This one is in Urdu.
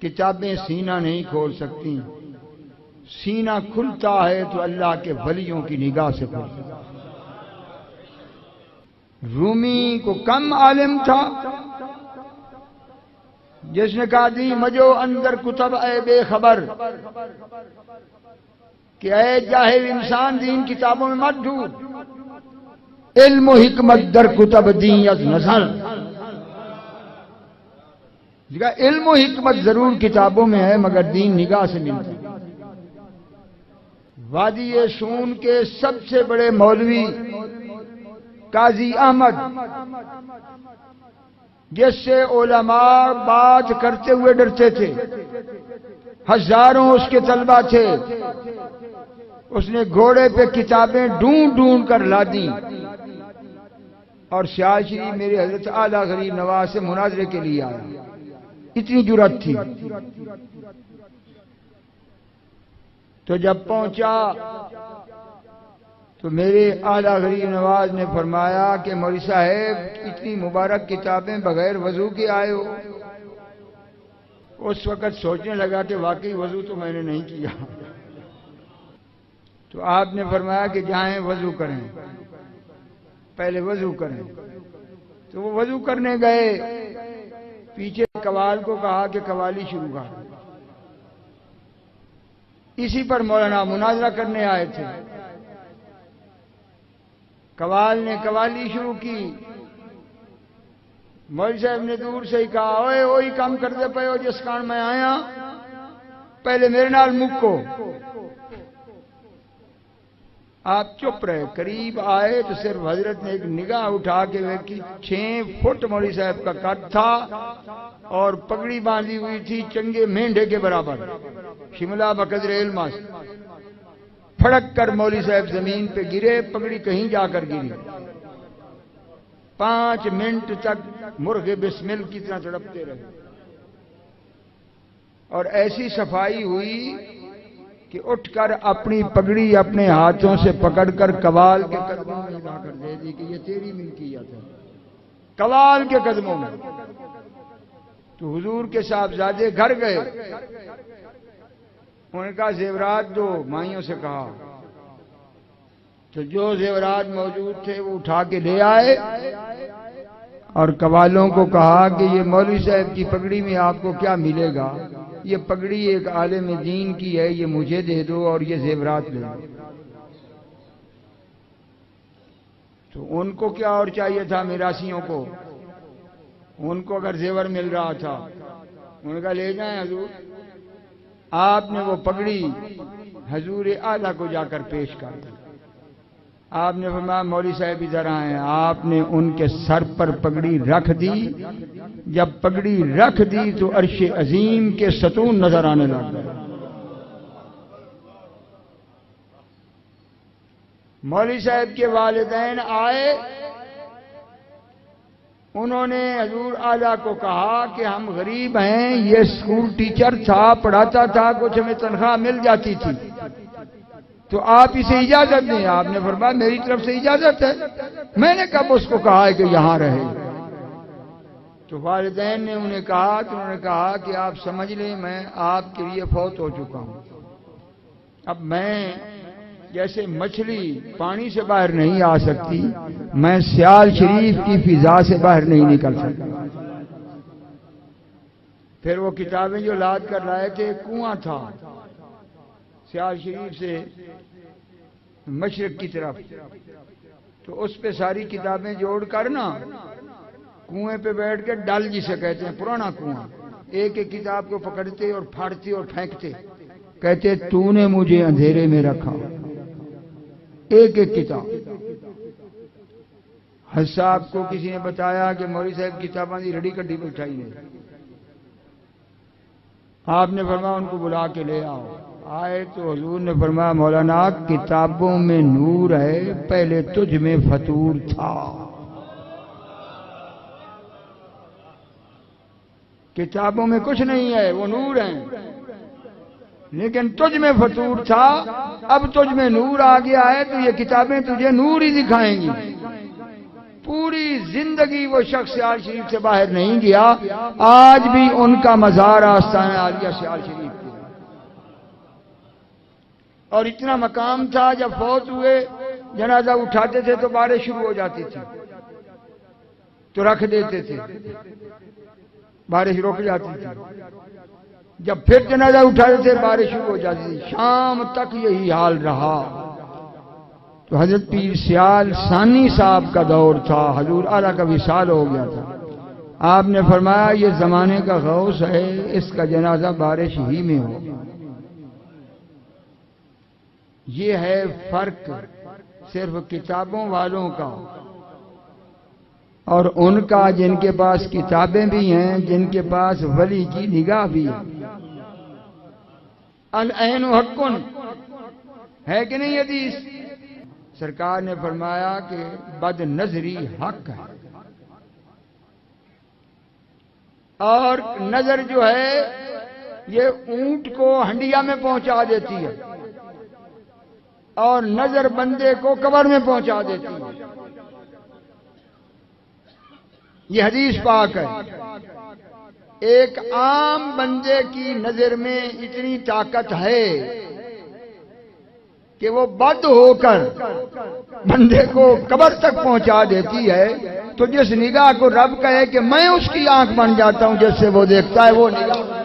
کتابیں سینہ نہیں کھول سکتی، سینہ کھلتا ہے تو اللہ کے ولیوں کی نگاہ سے کھلتا ہے۔ رومی کو کم عالم تھا جس نے کہا دی مجھو اندر کتب اے بے خبر، کہ اے جاہل انسان دین کتابوں میں مت ڈھونڈ، علم و حکمت در کتب دین از نظر۔ علم و حکمت ضرور کتابوں میں ہے مگر دین نگاہ سے ملتا ہے۔ وادی سون کے سب سے بڑے مولوی قاضی احمد، جس سے علماء بات کرتے ہوئے ڈرتے تھے، ہزاروں اس کے طلبہ تھے، اس نے گھوڑے پہ کتابیں ڈھونڈ ڈھونڈ کر لا دیں اور سیال شریف میرے حضرت اعلیٰ غریب نواز سے مناظرے کے لیے آیا، اتنی جرأت تھی۔ تو جب پہنچا تو میرے اعلیٰ غریب نواز نے فرمایا کہ مولوی صاحب اتنی مبارک کتابیں بغیر وضو کے آئے ہو۔ اس وقت سوچنے لگا کہ واقعی وضو تو میں نے نہیں کیا۔ تو آپ نے فرمایا کہ جائیں وضو کریں، پہلے وضو کریں۔ تو وہ وضو کرنے گئے، پیچھے قوال کو کہا کہ قوالی شروع کر۔ اسی پر مولانا مناظرہ کرنے آئے تھے۔ قوال نے قوالی شروع کی، مولوی صاحب نے دور سے ہی کہا اوئے وہی کام کرتے پے ہو جس کان میں آیا، پہلے میرے نال مکو۔ آپ چپ رہے، قریب آئے تو صرف حضرت نے ایک نگاہ اٹھا کے دیکھی، 6 فٹ مولوی صاحب کا قد تھا اور پگڑی باندھی ہوئی تھی چنگے مینڈے کے برابر، شملہ بقدر علم سے۔ پھڑک کر مولوی صاحب زمین پہ گرے، پگڑی کہیں جا کر گری۔ 5 منٹ تک مرغ بسمل کی طرح تڑپتے رہے اور ایسی صفائی ہوئی کہ اٹھ کر اپنی پگڑی اپنے ہاتھوں سے پکڑ کر قوال کے قدموں میں لا کر دے دی کہ یہ تیری ملکیت ہے، قوال کے قدموں میں۔ تو حضور کے صاحبزادے گھر گئے، انہوں نے کہا زیورات دو، مائیوں سے کہا۔ تو جو زیورات موجود تھے وہ اٹھا کے لے آئے اور قوالوں کو کہا کہ یہ مولوی صاحب کی پگڑی میں آپ کو کیا ملے گا، یہ پگڑی ایک عالم دین کی ہے، یہ مجھے دے دو اور یہ زیورات لے دو۔ تو ان کو کیا اور چاہیے تھا، میراثیوں کو، ان کو اگر زیور مل رہا تھا انہوں نے کہا لے جائیں حضور۔ آپ نے وہ پگڑی حضور اعلیٰ کو جا کر پیش کر دی۔ آپ نے فرمایا مولوی صاحب ادھر آئے، آپ نے ان کے سر پر پگڑی رکھ دی۔ جب پگڑی رکھ دی تو عرش عظیم کے ستون نظر آنے لگ گئے۔ مولوی صاحب کے والدین آئے، انہوں نے حضور اعلیٰ کو کہا کہ ہم غریب ہیں، یہ اسکول ٹیچر تھا، پڑھاتا تھا، کچھ ہمیں تنخواہ مل جاتی تھی، تو آپ اسے اجازت دیں۔ آپ نے فرمایا میری طرف سے اجازت ہے، میں نے کب اس کو کہا ہے کہ یہاں رہے۔ تو والدین نے انہیں کہا تو انہوں نے کہا کہ آپ سمجھ لیں میں آپ کے لیے فوت ہو چکا ہوں، اب میں جیسے مچھلی پانی سے باہر نہیں آ سکتی، میں سیال شریف کی فضا سے باہر نہیں نکل سکتا۔ پھر وہ کتابیں جو لاد کر لائے تھے، کنواں تھا سیال شریف سے مشرق کی طرف، تو اس پہ ساری کتابیں جوڑ کر نا کنویں پہ بیٹھ کے ڈل جسے کہتے ہیں، پرانا کنواں، ایک ایک کتاب کو پکڑتے اور پھاڑتے اور پھینکتے، کہتے تو نے مجھے اندھیرے میں رکھا، ایک ایک کتاب۔ حضرت صاحب کو کسی نے بتایا کہ مولوی صاحب کتاباں دی رڑی کڈی بٹھائی نے، آپ نے فرمایا ان کو بلا کے لے آؤ۔ آئے تو حضور نے فرمایا مولانا کتابوں میں نور ہے، پہلے تجھ میں فطور تھا۔ کتابوں میں کچھ نہیں ہے، وہ نور ہیں، لیکن تجھ میں فطور تھا، اب تجھ میں نور آ گیا ہے تو یہ کتابیں تجھے نور ہی دکھائیں گی۔ پوری زندگی وہ شخص سیال شریف سے باہر نہیں گیا، آج بھی ان کا مزار آستانہ عالیہ سیال شریف کے، اور اتنا مقام تھا جب فوت ہوئے جنازہ اٹھاتے تھے تو بارش شروع ہو جاتی تھی تو رکھ دیتے تھے، بارش رک جاتی تھی، جب پھر جنازہ اٹھاتے تھے بارش شروع ہو جاتی تھی، شام تک یہی حال رہا۔ تو حضرت پیر سیال ثانی صاحب کا دور تھا، حضور اعلیٰ کا وصال ہو گیا تھا، آپ نے فرمایا یہ زمانے کا غوث ہے، اس کا جنازہ بارش ہی میں ہو۔ یہ ہے فرق صرف کتابوں والوں کا اور ان کا جن کے پاس کتابیں بھی ہیں، جن کے پاس ولی کی نگاہ بھی ہے۔ العین حق ہے کہ نہیں حدیث؟ سرکار نے فرمایا کہ بد نظری حق ہے، اور نظر جو ہے یہ اونٹ کو ہنڈیا میں پہنچا دیتی ہے اور نظر بندے کو قبر میں پہنچا دیتی ہے۔ یہ حدیث پاک ہے۔ ایک عام بندے کی نظر میں اتنی طاقت ہے کہ وہ بد ہو کر بندے کو قبر تک پہنچا دیتی ہے، تو جس نگاہ کو رب کہے کہ میں اس کی آنکھ بن جاتا ہوں جس سے وہ دیکھتا ہے، وہ نگاہ